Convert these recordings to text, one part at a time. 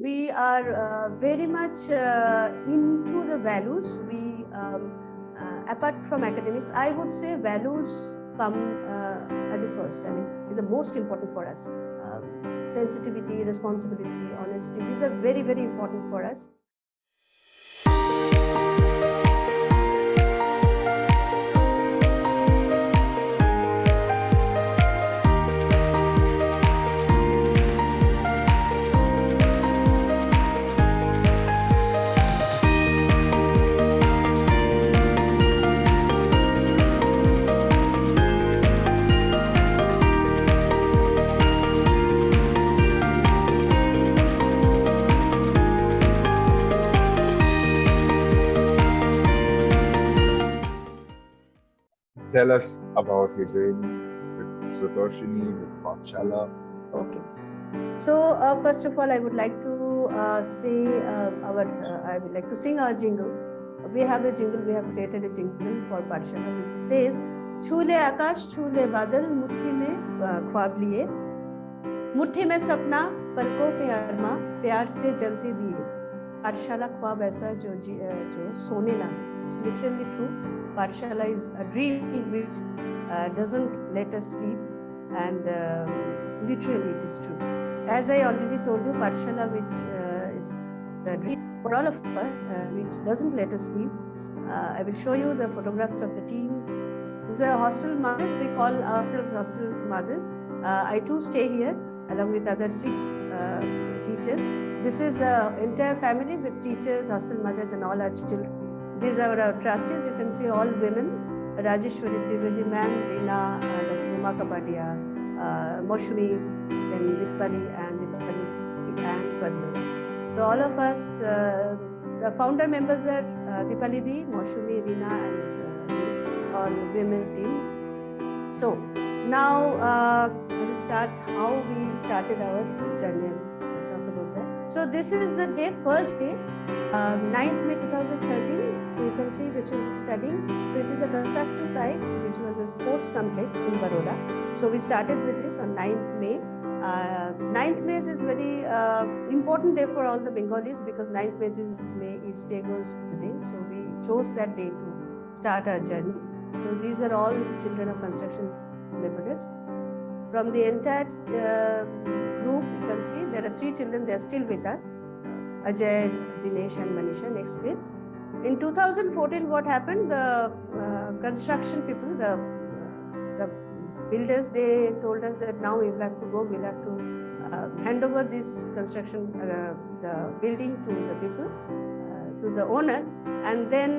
we are very much into the values. We, apart from academics, I would say values come at the first. I mean, it's the most important for us. Sensitivity, responsibility, honesty, these are very, very important for us. Tell us about your journey with Srotoshwini, with Pathshala. Okay. So first of all, I would like to say I would like to sing our jingle. We have a jingle. We have created a jingle for Pathshala which says, "Chule akash, chule badal, मुट्ठी में ख्वाब लिए, मुट्ठी में सपना, पलकों पे अरमा, प्यार से जलते दिए." Pathshala ख्वाब ऐसा जो सोने ना. It's literally true. Pathshala is a dream which doesn't let us sleep, and literally it is true. As I already told you, Pathshala, which is the dream for all of us, which doesn't let us sleep. I will show you the photographs of the teams. These are hostel mothers. We call ourselves hostel mothers. I too stay here along with other 6 teachers. This is the entire family with teachers, hostel mothers, and all our children. These are our trustees. You can see all women: Rajeshwari Trivedi, ma'am, Reena, Dr. Uma Kapadia, Moshmi, then Dipali and Padma. So all of us, the founder members are Dipali Di, Moshmi, Reena, and all women team. So now we will start how we started our journey. Talk about that. So this is the day, first day, 9th May 2013. So you can see the children studying. So it is a construction site which was a sports complex in Baroda. So we started with this on 9th May. 9th May is very important day for all the Bengalis because 9th May is Tagore's day. So we chose that day to start our journey. So these are all the children of construction laborers. From the entire group, you can see there are 3 children. They are still with us. Ajay, Dinesh and Manisha. Next please. In 2014, what happened? The construction people, the builders, they told us that now we will have to go. We'll have to hand over this construction, the building to the people, to the owner. And then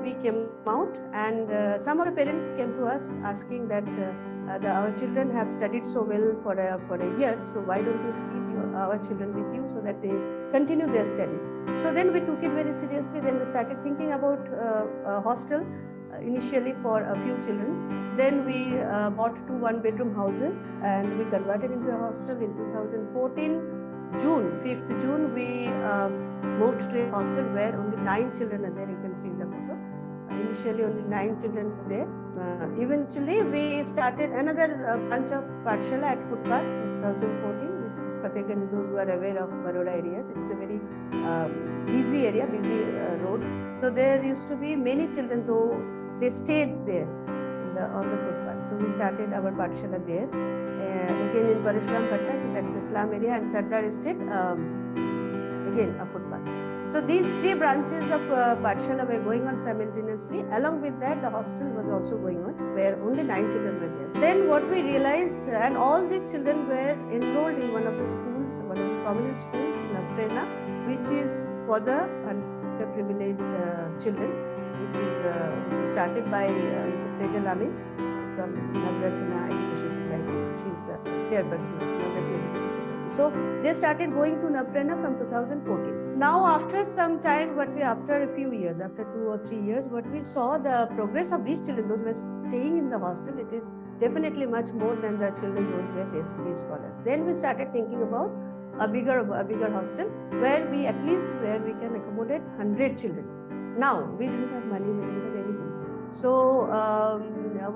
we came out, and some of the parents came to us asking that our children have studied so well for a year. So why don't you keep our children with you so that they continue their studies? So then we took it very seriously. Then we started thinking about a hostel initially for a few children. Then we bought 2 one-bedroom houses and we converted into a hostel in 2014. 5th June, we moved to a hostel where only 9 children are there. You can see in the photo. Initially, only 9 children were there. Eventually, we started another branch of Pathshala at Footpath in 2014. Fatehganj, those who are aware of Baroda areas, it's a very busy area, busy road. So there used to be many children, though they stayed there on the footpath. So we started our Pathshala there. Again in Parashuram Patta, so that's a slum area, and Sardar Estate, again a footpath. So these 3 branches of Pathshala were going on simultaneously. Along with that, the hostel was also going on, where only 9 children were there. Then what we realized, and all these children were enrolled in one of the schools, one of the prominent schools, Navprerna, which is for the underprivileged children, which was started by Mrs. Tejal Amin from Navrachana Education Society. She is the chairperson of Navrachana Education Society. So they started going to Navprerna from 2014. Now, after some time, after a few years, after 2 or 3 years, what we saw, the progress of these children, those who were staying in the hostel, it is definitely much more than the children those were day scholars. Then we started thinking about a bigger hostel where we can accommodate 100 children. Now, we didn't have money, we didn't have anything. So,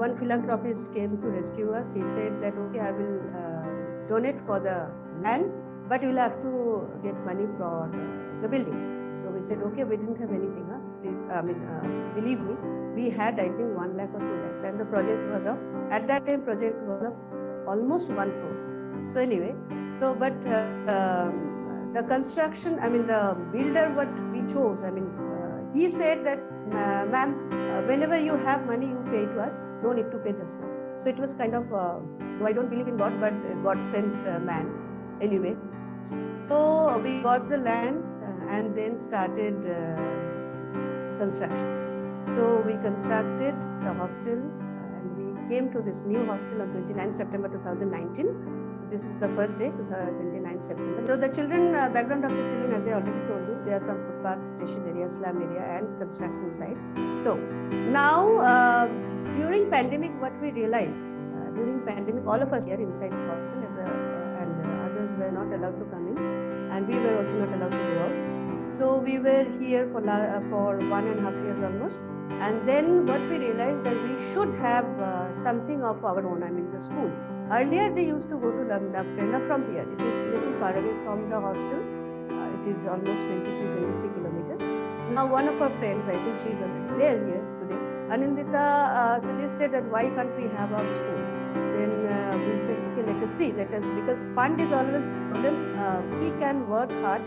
one philanthropist came to rescue us. He said that, okay, I will donate for the land, but you will have to get money for the building. So we said, okay, we didn't have anything. Please, believe me, we had, I think, 1 lakh or 2 lakhs, and the project was of, at that time, project was of almost 1 crore. So anyway, so but the construction, the builder, what we chose, he said that, ma'am, whenever you have money, you pay to us. No need to pay just now. So it was kind of, though I don't believe in God, but God sent man. Anyway, so we got the land and then started construction. So we constructed the hostel and we came to this new hostel on 29 September 2019. So this is the first day, 29 September. So the children, background of the children, as I already told you, they are from footpath, station area, slum area and construction sites. So now, during pandemic, what we realized, during pandemic, all of us here inside the hostel and others were not allowed to come in, and we were also not allowed to go out. So we were here for 1.5 years almost, and then what we realized that we should have something of our own. The school. Earlier they used to go to Prerna from here. It is little far away from the hostel. It is almost 22-23 kilometers. Now one of our friends, I think she is already there here today, Anindita suggested that why can't we have our school? Then we said, okay, let us see, because fund is always a problem. We can work hard,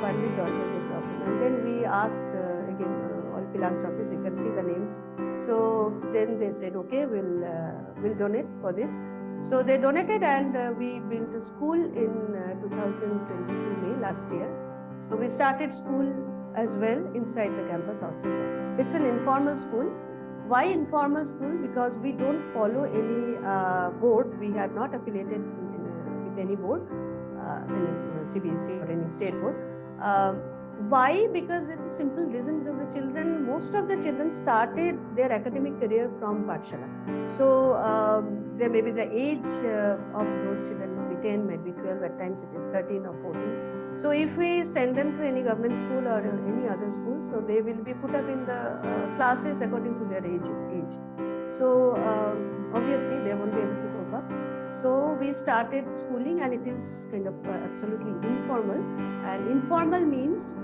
fund is always a problem. And then we asked again all philanthropists, you can see the names. So then they said, okay, we'll donate for this. So they donated and we built a school in 2022 May last year. So we started school as well inside the campus hostel. It's an informal school. Why informal school? Because we don't follow any board. We are not affiliated with any board, any CBSE or any state board. Why? Because it's a simple reason, because the children, most of the children started their academic career from Paatashala. So there may be the age of those children might be 10, might be 12, at times it is 13 or 14. So if we send them to any government school or any other school, so they will be put up in the classes according to their age. So obviously they won't be able to cope up. So we started schooling, and it is kind of absolutely informal. And informal means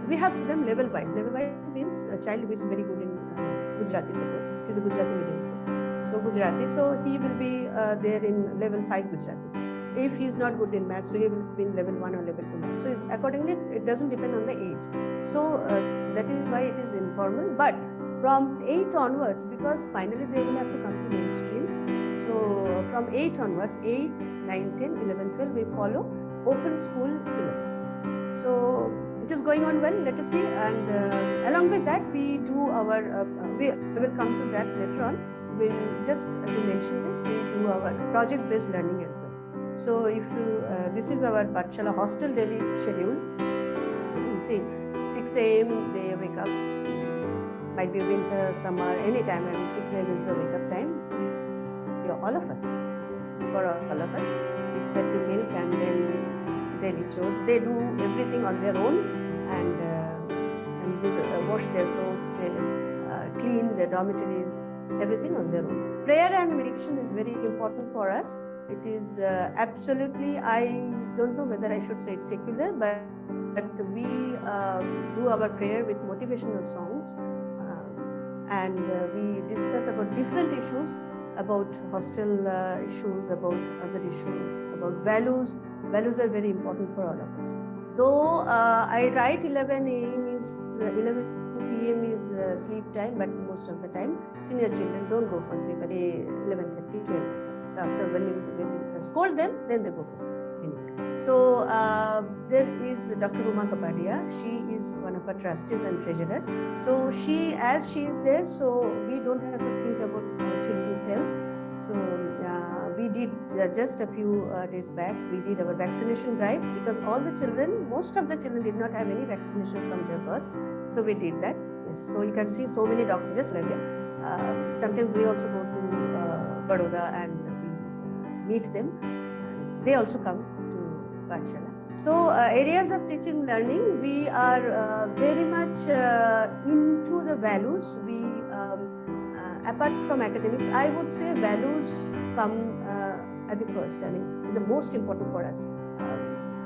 we have them level wise. Level wise means a child who is very good in Gujarati, suppose it is a Gujarati medium school. So Gujarati, so he will be there in level 5 Gujarati. If he is not good in maths, so he will be in level 1 or level 2 maths. So accordingly, it doesn't depend on the age. So that is why it is informal. But from 8 onwards, because finally they will have to come to mainstream. So from 8 onwards, 8, 9, 10, 11, 12, we follow open school syllabus. So it is going on well, let us see. And along with that, we do our, we will come to that later on. We'll just to mention this, we do our project-based learning as well. So if you, this is our Pathshala Hostel daily schedule. You can see 6 a.m. they wake up, might be winter, summer, any time, 6 a.m. is the wake up time. All of us, it's for all of us, 6:30 milk and then daily chores. They do everything on their own, and they wash their clothes, they clean their dormitories, everything on their own. Prayer and meditation is very important for us. It is absolutely, I don't know whether I should say it's secular, but we do our prayer with motivational songs, and we discuss about different issues, about hostel issues, about other issues, about values. Values are very important for all of us. Though I write 11 a.m. is 11 p.m. is sleep time, but most of the time senior children don't go for sleep at 11:30, 12. So after when you scold them, then they go for sleep. Anyway. So there is Dr. Uma Kapadia. She is one of our trustees and treasurer. So as she is there, so we don't have to think about our children's health. So we did just a few days back, we did our vaccination drive, because all the children, most of the children did not have any vaccination from their birth. So we did that. Yes. So you can see so many doctors just like that. Sometimes we also go to Baroda and meet them. They also come to Pathshala. So areas of teaching learning, we are very much into the values. We apart from academics, I would say values come at the first. It's the most important for us.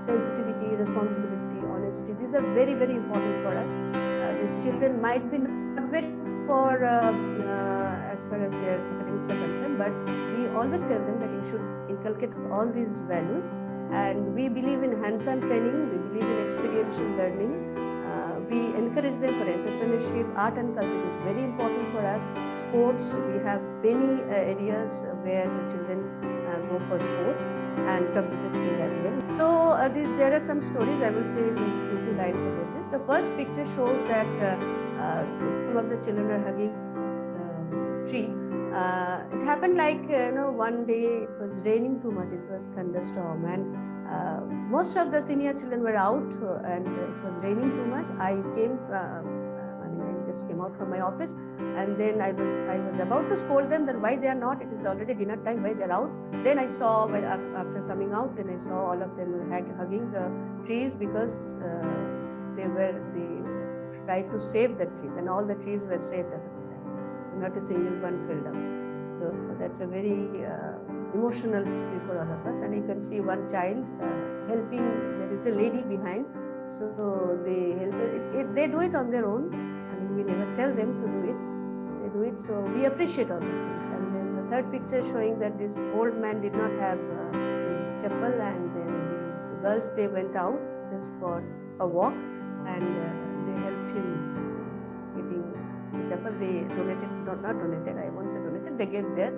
sensitivity, responsibility, honesty. These are very, very important for us. The children might be not very for as far as their academics are concerned, but we always tell them that you should inculcate all these values. And we believe in hands-on training, we believe in experiential learning. We encourage them for entrepreneurship. Art and culture is very important for us. Sports, we have many areas where the children go for sports, and computer skill as well. So there are some stories. I will say just 2 lines about this. The first picture shows that some of the children are hugging tree. It happened like one day it was raining too much. It was thunderstorm, and most of the senior children were out, and it was raining too much. I just came out from my office, and then I was about to scold them that why they are not. It is already dinner time. Why they are out? Then I saw after coming out, then I saw all of them hugging the trees because they tried to save the trees, and all the trees were saved at the time. Not a single one fell down. So that's a very emotional story for all of us. And you can see one child helping. There is a lady behind, so they help. They do it on their own. I mean, we never tell them to do it. They do it. So we appreciate all these things. And then the third picture showing that this old man did not have his chapel, and then these girls, they went out just for a walk, and they helped him getting the chapel. They donated, not donated, I won't say donated, they gave their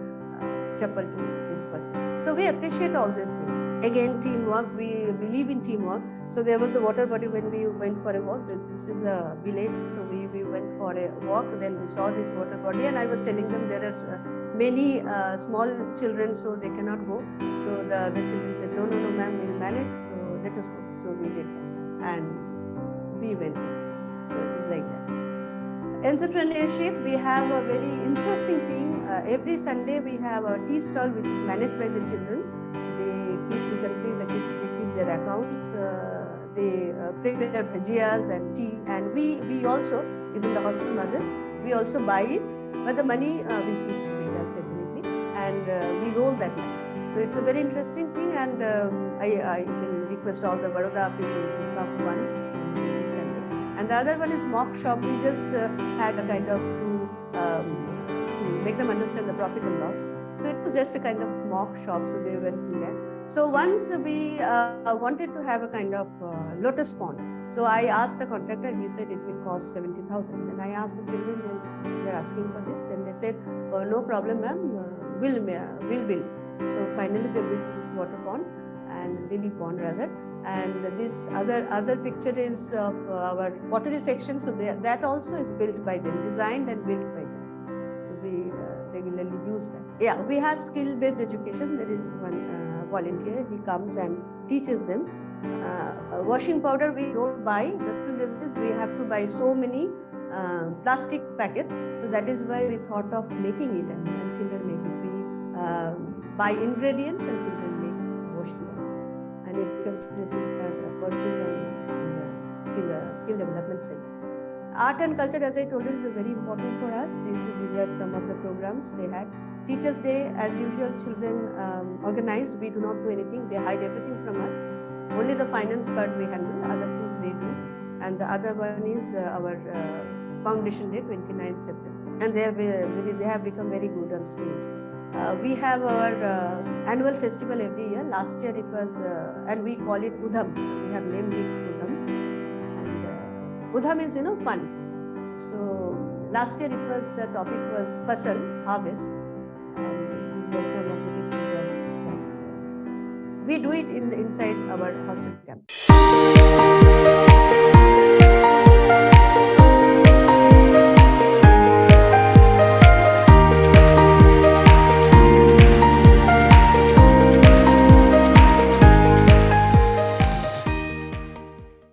chapel to this person. So we appreciate all these things. Again, teamwork, we believe in teamwork. So there was a water body when we went for a walk. This is a village, so we went for a walk. Then we saw this water body, and I was telling them there are many small children, so they cannot go. So the children said, no, ma'am, we'll manage, so let us go. So we did that, and we went. So it is like that. Entrepreneurship, we have a very interesting thing. Every Sunday we have a tea stall which is managed by the children. They keep, you can see they keep their accounts. They prepare bhajias and tea, and we also, even the hostel mothers, we also buy it, but the money we keep with us definitely, and we roll that money. So it's a very interesting thing, and I will request all the Baroda people to come once every Sunday. And the other one is mock shop. We just had a kind of to make them understand the profit and loss. So it was just a kind of mock shop. So they were doing that. So once we wanted to have a kind of lotus pond. So I asked the contractor. He said it will cost 70,000. Then I asked the children, when they're asking for this. Then they said, oh, no problem, ma'am. We'll build. So finally they built this water pond, and lily pond rather. And this other picture is of our pottery section. So that also is built by them, designed and built by them. So we regularly use that. Yeah, we have skill-based education. There is one volunteer. He comes and teaches them. Washing powder we don't buy. The school business we have to buy so many plastic packets. So that is why we thought of making it, and children make it. We buy ingredients and children make washing powder. And you can see the children are working on skill development center. Art and culture, as I told you, is very important for us. These are some of the programs they had. Teachers' Day, as usual, children organized. We do not do anything. They hide everything from us. Only the finance part we handle. Other things they do. And the other one is our Foundation Day, 29th September. And they have become very good on stage. We have our annual festival every year. Last year it was, and we call it Udham. We have named it Udham. And Udham is, fun. So last year the topic was Fasal, harvest. And these are some of the pictures of that. We do it inside our hostel camp.